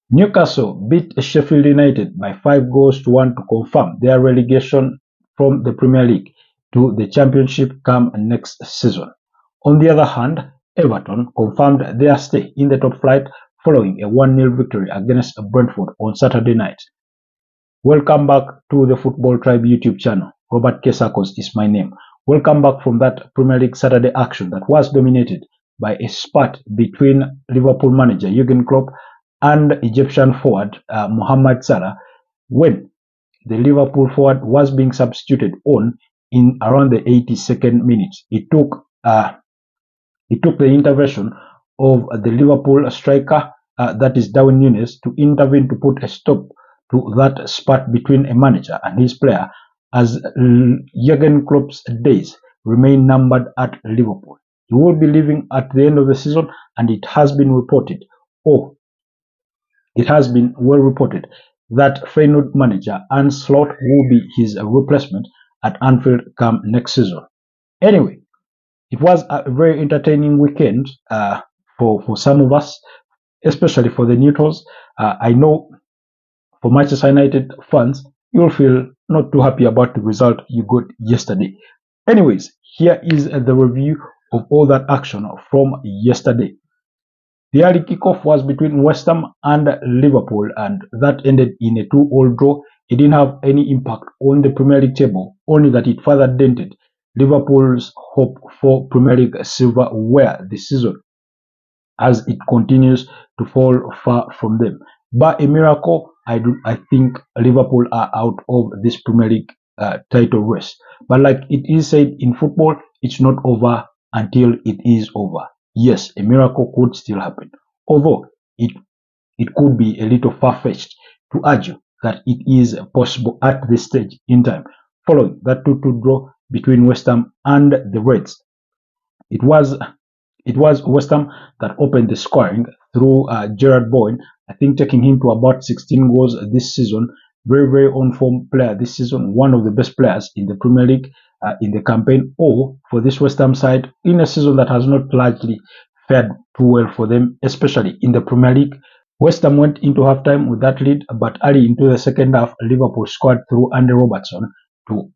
Newcastle beat Sheffield United by 5 goals to 1 to confirm their relegation from the Premier League to the Championship come next season. On the other hand, Everton confirmed their stay in the top flight following a 1-0 victory against Brentford on Saturday night. Welcome back to the Football Tribe YouTube channel. Robert Kesakos is my name. Welcome back from that Premier League Saturday action that was dominated by a spat between Liverpool manager Jurgen Klopp and Egyptian forward Mohamed Salah, when the Liverpool forward was being substituted on in around the 82nd minute. It took the intervention of the Liverpool striker, that is Darwin Núñez, to intervene to put a stop to that spat between a manager and his player, as Jurgen Klopp's days remain numbered at Liverpool. He will be leaving at the end of the season, and it has been reported, it has been well reported, that Feyenoord manager Arne Slot will be his replacement at Anfield come next season. Anyway, it was a very entertaining weekend for some of us, especially for the neutrals. I know for Manchester United fans, you'll feel not too happy about the result you got yesterday. Anyways, here is the review of all that action from yesterday. The early kickoff was between West Ham and Liverpool, and that ended in a 2-2 draw. It didn't have any impact on the Premier League table, only that it further dented Liverpool's hope for Premier League silverware this season, as it continues to fall far from them. By a miracle, I think Liverpool are out of this Premier League title race. But like it is said in football, it's not over until it is over. Yes, a miracle could still happen, although it could be a little far-fetched to argue that it is possible at this stage in time, following that 2-2 draw between West Ham and the Reds. It was West Ham that opened the scoring through Gerard Bowen, I think taking him to about 16 goals this season. Very, very on-form player this season, one of the best players in the Premier League in the campaign, or for this West Ham side, in a season that has not largely fared too well for them, especially in the Premier League. West Ham went into halftime with that lead, but early into the second half, Liverpool scored through Andy Robertson to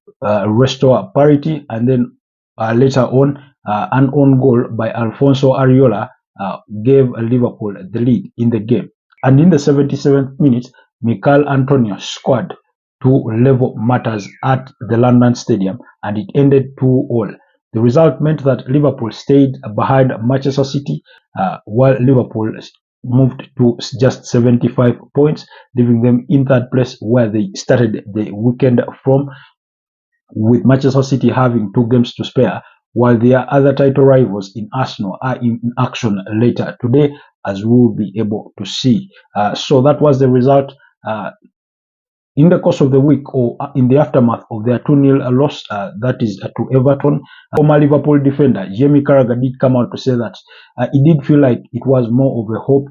restore parity, and then later on, an own goal by Alfonso Areola gave Liverpool the lead in the game. And in the 77th minute, Mikel Antonio scored to level matters at the London Stadium, and it ended 2-2. The result meant that Liverpool stayed behind Manchester City, while Liverpool moved to just 75 points, leaving them in third place where they started the weekend from, with Manchester City having 2 games to spare, while their other title rivals in Arsenal are in action later today, as we will be able to see. So that was the result. In the course of the week, or in the aftermath of their 2-0 loss, that is to Everton, former Liverpool defender Jamie Carragher did come out to say that he did feel like it was more of a hope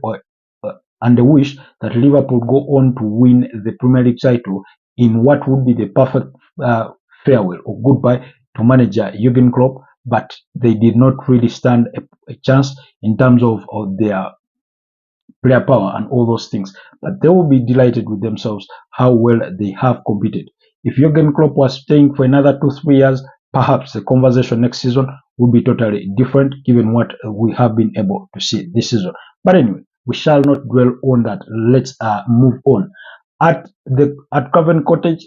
and a wish that Liverpool go on to win the Premier League title in what would be the perfect farewell or goodbye to manager Jurgen Klopp, but they did not really stand a chance in terms of their player power and all those things. But they will be delighted with themselves how well they have competed. If Jurgen Klopp was staying for another 2-3 years, perhaps the conversation next season would be totally different, given what we have been able to see this season. But anyway, we shall not dwell on that. Let's move on. At Craven Cottage,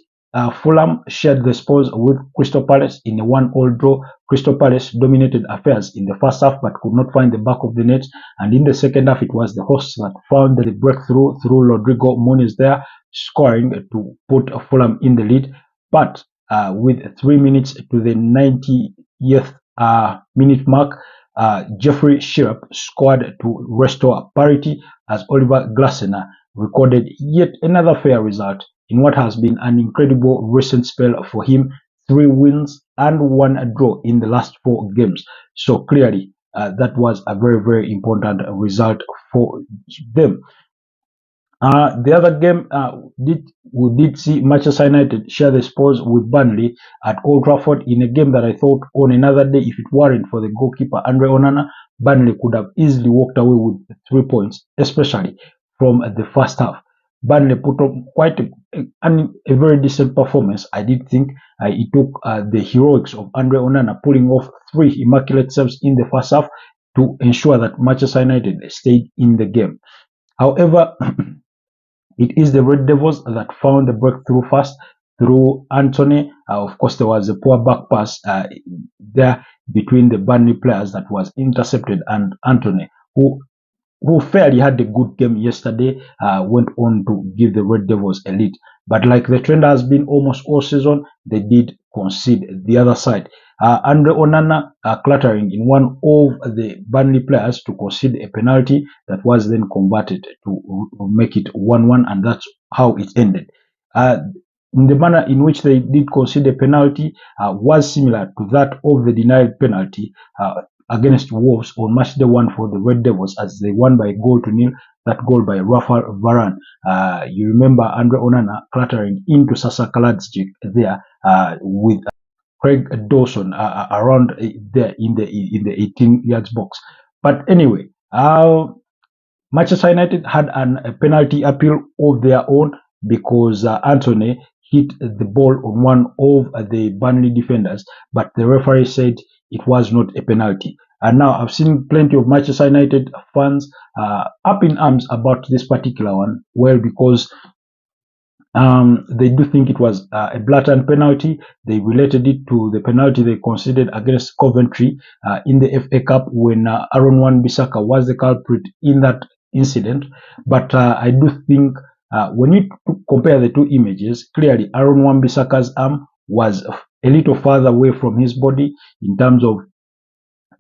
Fulham shared the spoils with Crystal Palace in a 1-1 draw. Crystal Palace dominated affairs in the first half but could not find the back of the net, and in the second half it was the hosts that found the breakthrough through Rodrigo Muniz there, scoring to put Fulham in the lead. But with 3 minutes to the 90th minute mark, Jeffrey Schirrup scored to restore parity, as Oliver Glasner recorded yet another fair result in what has been an incredible recent spell for him. 3 wins and 1 draw in the last 4 games. So clearly, that was a very, very important result for them. The other game, we did see Manchester United share the spoils with Burnley at Old Trafford in a game that I thought on another day, if it weren't for the goalkeeper Andre Onana, Burnley could have easily walked away with 3 points, especially from the first half. Burnley put up quite a very decent performance. I did think it took the heroics of Andre Onana pulling off 3 immaculate saves in the first half to ensure that Manchester United stayed in the game. However, it is the Red Devils that found the breakthrough first through Anthony. Of course, there was a poor back pass there between the Burnley players that was intercepted, and Anthony, who fairly had a good game yesterday, went on to give the Red Devils a lead. But like the trend has been almost all season, they did concede the other side. Andre Onana clattering in one of the Burnley players to concede a penalty that was then converted to make it 1-1, and that's how it ended. In the manner in which they did concede a penalty was similar to that of the denied penalty against Wolves on match day 1 for the Red Devils, as they won by a goal to nil. That goal by Rafael Varane. You remember Andre Onana clattering into Sasa Kaladzic there with Craig Dawson around there in the 18 yards box. But anyway, Manchester United had a penalty appeal of their own because Anthony hit the ball on one of the Burnley defenders, but the referee said it was not a penalty. And now I've seen plenty of Manchester United fans up in arms about this particular one. Well, because they do think it was a blatant penalty. They related it to the penalty they conceded against Coventry in the FA Cup when Aaron Wan-Bissaka was the culprit in that incident. But I do think when you compare the two images, clearly Aaron Wan-Bissaka's arm was a little farther away from his body in terms of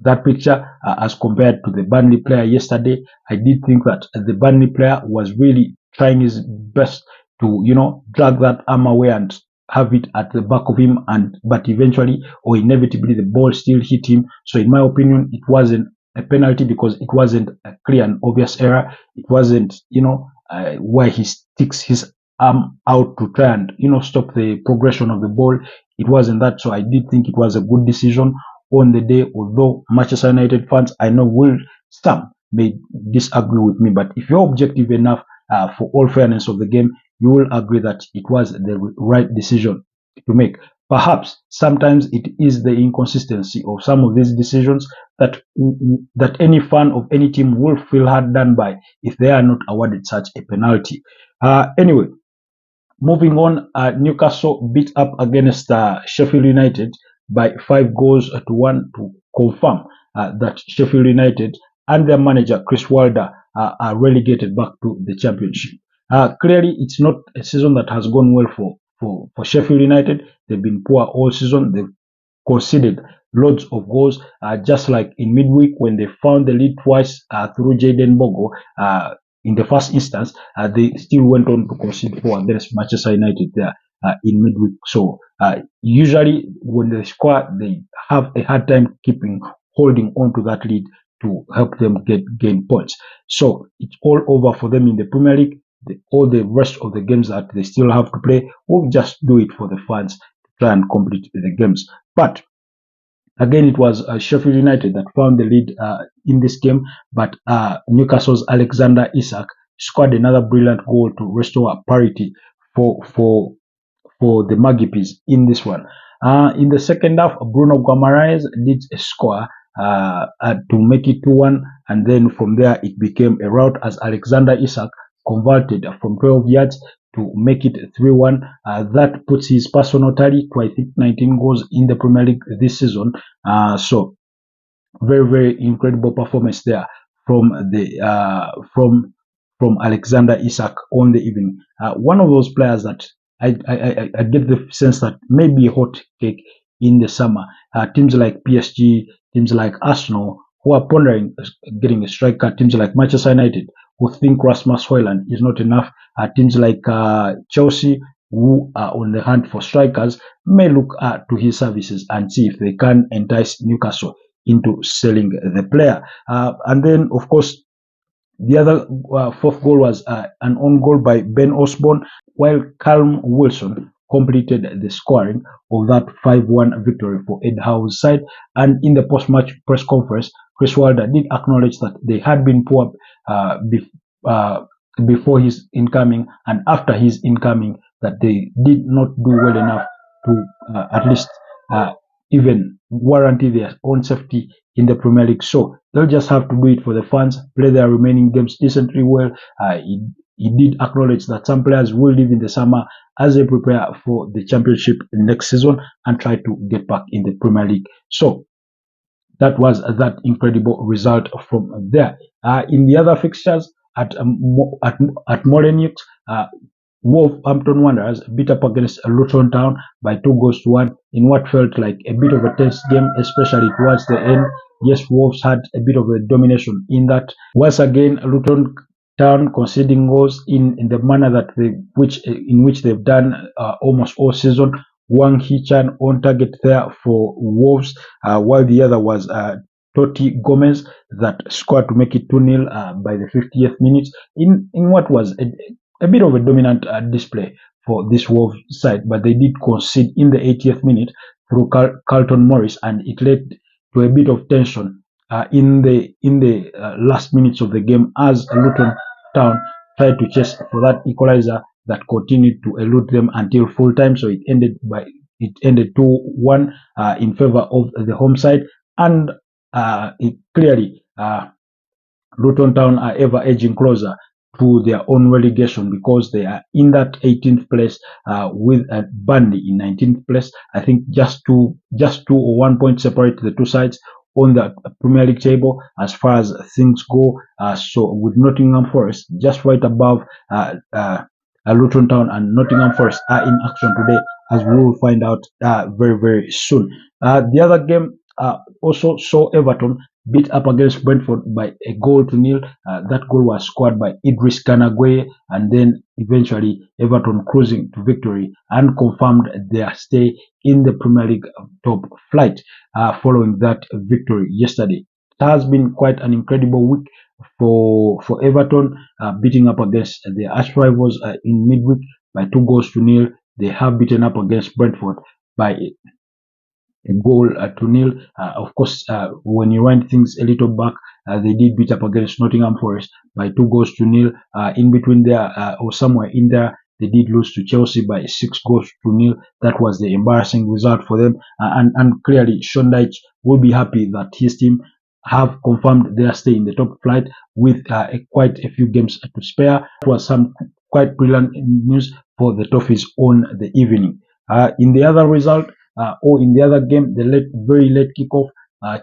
that picture as compared to the Burnley player yesterday. I did think that the Burnley player was really trying his best to, drag that arm away and have it at the back of him, but eventually or inevitably the ball still hit him. So in my opinion, it wasn't a penalty because it wasn't a clear and obvious error. It wasn't, where he sticks his arm out to try and, stop the progression of the ball. It wasn't that. So I did think it was a good decision on the day, although Manchester United fans, I know some may disagree with me, but if you're objective enough for all fairness of the game, you will agree that it was the right decision to make. Perhaps sometimes it is the inconsistency of some of these decisions that any fan of any team will feel hard done by if they are not awarded such a penalty. Anyway, moving on, Newcastle beat up against Sheffield United by 5-1 to confirm that Sheffield United and their manager Chris Wilder are relegated back to the Championship. Clearly, it's not a season that has gone well for Sheffield United. They've been poor all season. They've conceded loads of goals, just like in midweek when they found the lead twice through Jayden Bogo. In the first instance, they still went on to concede 4 against Manchester United there in midweek. So usually when they score, they have a hard time holding on to that lead to help them gain points. So it's all over for them in the Premier League. All the rest of the games that they still have to play, we'll just do it for the fans to try and complete the games. But again, it was Sheffield United that found the lead in this game, but Newcastle's Alexander Isak scored another brilliant goal to restore parity for the Magpies in this one. In the second half, Bruno Guimaraes did a score to make it 2-1, and then from there it became a rout as Alexander Isak converted from 12 yards to make it 3-1. That puts his personal tally to, I think, 19 goals in the Premier League this season. So very, very incredible performance there from from Alexander Isak on the evening. One of those players that I get the sense that may be a hot cake in the summer. Teams like PSG, teams like Arsenal, who are pondering getting a striker, teams like Manchester United, who think Rasmus Højlund is not enough, teams like Chelsea, who are on the hunt for strikers, may look to his services and see if they can entice Newcastle into selling the player. And then, of course, the other fourth goal was an own goal by Ben Osborne, while Callum Wilson completed the scoring of that 5-1 victory for Ed Howe's side. And in the post-match press conference, Chris Wilder did acknowledge that they had been poor before his incoming and after his incoming that they did not do well enough to at least uh, even warranty their own safety in the Premier League. So they'll just have to do it for the fans, play their remaining games decently well. He did acknowledge that some players will leave in the summer as they prepare for the championship next season and try to get back in the Premier League. So that was that incredible result from there. In the other fixtures at Molineux, Wolverhampton Wanderers beat up against Luton Town by 2 goals to 1 in what felt like a bit of a tense game, especially towards the end. Yes, Wolves had a bit of a domination in that. Once again, Luton Town conceding goals in the manner that in which they've done almost all season. Wang Hichan on target there for Wolves, while the other was Totti Gomez that scored to make it 2-0 by the 50th minute in what was a bit of a dominant display for this Wolves side, but they did concede in the 80th minute through Carlton Morris, and it led to a bit of tension in the last minutes of the game as Luton Town tried to chase for that equalizer that continued to elude them until full time. So it ended 2-1 in favor of the home side, and it clearly Luton Town are ever edging closer to their own relegation because they are in that 18th place with Burnley in 19th place. I think just two or 1 point separate the two sides on the Premier League table as far as things go. So with Nottingham Forest just right above Luton Town, and Nottingham Forest are in action today, as we will find out very, very soon. The other game also saw Everton beat up against Brentford by 1 goal to 0. That goal was scored by Idris Kanagwe, and then eventually Everton cruising to victory and confirmed their stay in the Premier League top flight following that victory yesterday. It has been quite an incredible week for Everton, beating up against their arch rivals in midweek by 2 goals to 0. They have beaten up against Brentford by 1 goal to 0. Of course, when you wind things a little back, they did beat up against Nottingham Forest by 2 goals to 0. In between there, or somewhere in there, they did lose to Chelsea by 6 goals to 0. That was the embarrassing result for them. And clearly, Sean Dyche will be happy that his team have confirmed their stay in the top flight with quite a few games to spare. It was some quite brilliant news for the Toffees on the evening. In the other result, or in the other game, the very late kickoff,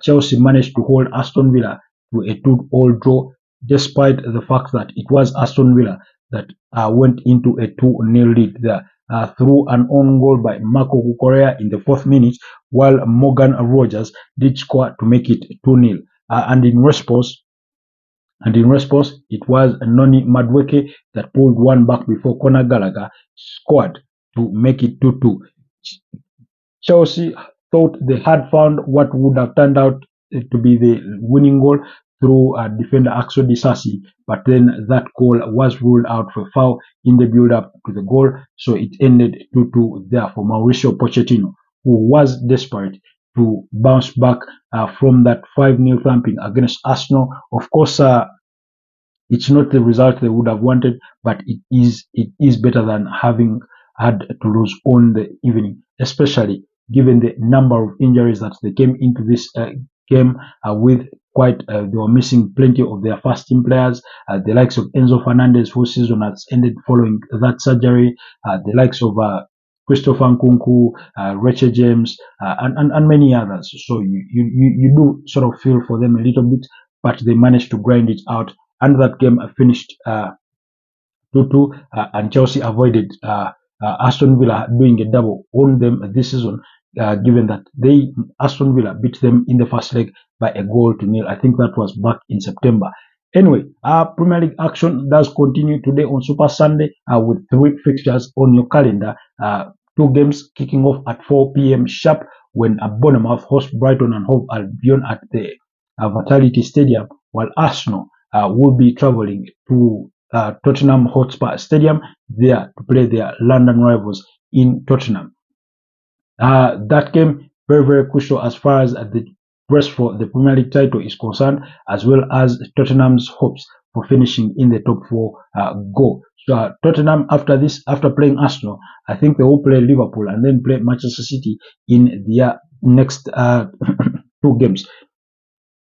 Chelsea managed to hold Aston Villa to a 2-all draw, despite the fact that it was Aston Villa that went into a 2-0 lead there through an own goal by Marco Cucurella in the 4th minute, while Morgan Rogers did score to make it 2-0. And in response, it was Noni Madueke that pulled one back before Conor Gallagher scored to make it 2-2. Chelsea thought they had found what would have turned out to be the winning goal through defender Axel Disasi, but then that goal was ruled out for foul in the build-up to the goal, so it ended 2-2 there for Mauricio Pochettino, who was desperate to bounce back from that 5-0 thumping against Arsenal. Of course, it's not the result they would have wanted, but it is better than having had to lose on the evening, especially given the number of injuries that they came into this game with. They were missing plenty of their first team players, the likes of Enzo Fernandez, whose season has ended following that surgery, the likes of Christopher Nkunku, Richard James, and many others. So you do sort of feel for them a little bit, but they managed to grind it out, and that game finished 2-2, and Chelsea avoided Aston Villa doing a double on them this season, given that Aston Villa beat them in the first leg by 1-0. I think that was back in September. Anyway, Premier League action does continue today on Super Sunday with 3 fixtures on your calendar. 2 games kicking off at 4 p.m. sharp when Bournemouth host Brighton and Hove Albion at the Vitality Stadium, while Arsenal will be travelling to Tottenham Hotspur Stadium there to play their London rivals in Tottenham. That game very, very crucial as far as the race for the Premier League title is concerned, as well as Tottenham's hopes for finishing in the top four go. So Tottenham, after this, after playing Arsenal, I think they will play Liverpool and then play Manchester City in their next two games,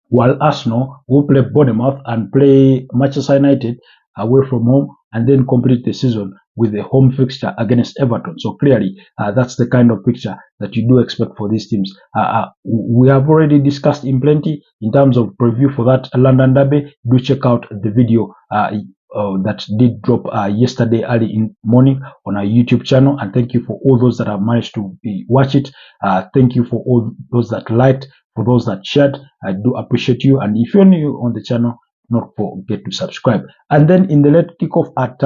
while Arsenal will play Bournemouth and play Manchester United away from home and then complete the season with a home fixture against Everton. So clearly, that's the kind of picture that you do expect for these teams. We have already discussed in plenty in terms of preview for that London derby. Do check out the video that did drop yesterday early in morning on our YouTube channel, and thank you for all those that have managed to watch it. Thank you for all those that liked, for those that shared. I do appreciate you, and if you're new on the channel, not forget to subscribe. And then in the late kickoff at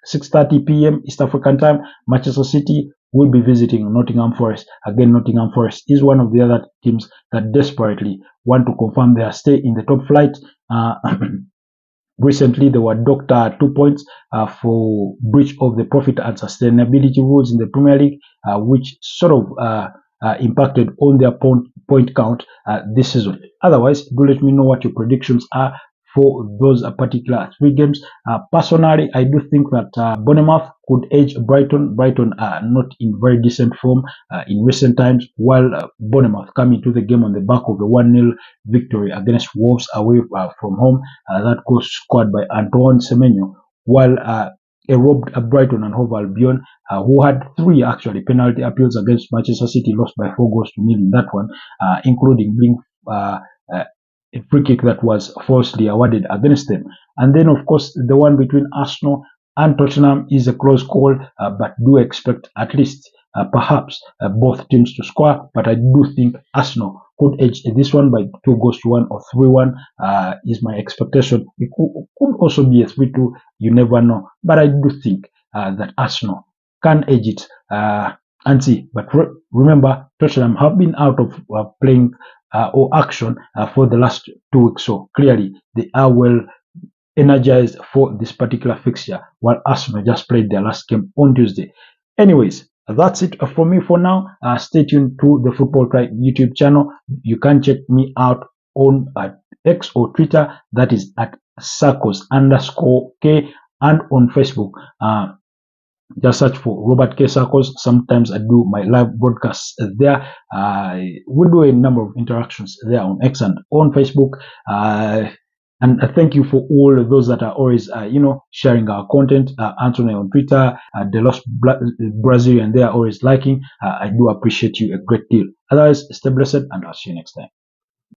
6:30 p.m. East African time, Manchester City will be visiting Nottingham Forest. Again, Nottingham Forest is one of the other teams that desperately want to confirm their stay in the top flight. Recently, they were docked 2 points for breach of the profit and sustainability rules in the Premier League, which sort of impacted on their point count this season. Otherwise, do let me know what your predictions are for those particular three games. Personally, I do think that Bournemouth could edge Brighton. Brighton are not in very decent form in recent times, while Bournemouth come into the game on the back of a 1-0 victory against Wolves away from home. That goal scored by Antoine Semenyo, while a robbed Brighton and Hove Albion, who had three actually penalty appeals against Manchester City, lost by 4-0 in that one, including being a free kick that was falsely awarded against them. And then, of course, the one between Arsenal and Tottenham is a close call, but do expect at least perhaps both teams to score. But I do think Arsenal could edge this one by 2-1 or 3-1 is my expectation. It could also be a 3-2, you never know. But I do think that Arsenal can edge it and see. But remember, Tottenham have been out of playing or action for the last 2 weeks. So clearly they are well energized for this particular fixture, while Arsenal just played their last game on Tuesday. Anyways, that's it for me for now. Stay tuned to the Football Tribe YouTube channel. You can check me out on X or Twitter, that is at Sarkos_K, and on Facebook. Just search for Robert K. Sarkos. Sometimes I do my live broadcasts there. We do a number of interactions there on X and on Facebook. And thank you for all those that are always, sharing our content. Anthony on Twitter, the Lost Brazilian, they are always liking. I do appreciate you a great deal. Otherwise, stay blessed, and I'll see you next time.